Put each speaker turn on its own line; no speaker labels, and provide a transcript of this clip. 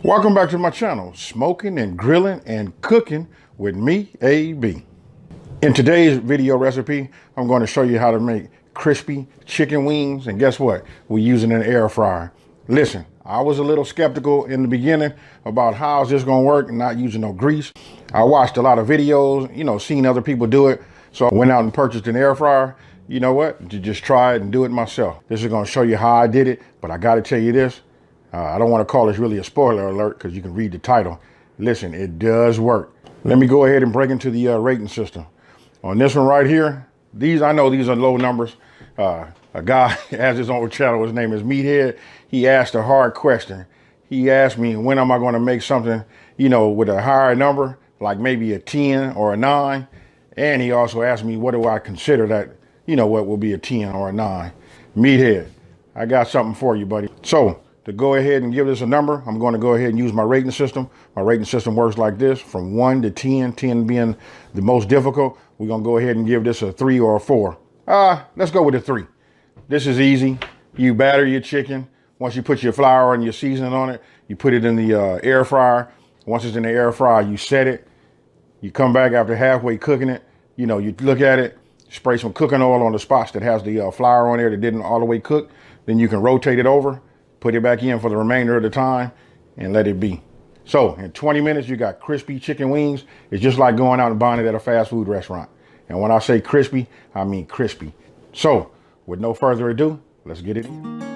Welcome back to my channel, Smoking and Grilling and Cooking with me, AB. In today's video recipe, I'm going to show you how to make crispy chicken wings, and guess what? We're using an air fryer. Listen, I was a little skeptical in the beginning about how is this going to work and not using no grease. I watched a lot of videos, seen other people do it, so I went out and purchased an air fryer. You know what? To just try it and do it myself. This is going to show you how I did it, but I got to tell you this. I don't want to call this really a spoiler alert because you can read the title. Listen, it does work. Let me go ahead and break into the rating system. On this one right here, I know these are low numbers. A guy has his own channel, his name is Meathead. He asked a hard question. He asked me, when am I going to make something, with a higher number, like maybe a 10 or a 9. And he also asked me, what do I consider that, what will be a 10 or a 9. Meathead, I got something for you, buddy. So, to go ahead and give this a number, I'm going to go ahead and use my rating system. My rating system works like this, from 1 to 10, 10 being the most difficult. We're going to go ahead and give this a 3 or a 4. Let's go with a 3. This is easy. You batter your chicken. Once you put your flour and your seasoning on it, you put it in the air fryer. Once it's in the air fryer, you set it. You come back after halfway cooking it. You look at it, spray some cooking oil on the spots that has the flour on there that didn't all the way cook. Then you can rotate it over. Put it back in for the remainder of the time and let it be. So in 20 minutes, you got crispy chicken wings. It's just like going out and buying it at a fast food restaurant. And when I say crispy, I mean crispy. So with no further ado, let's get it in.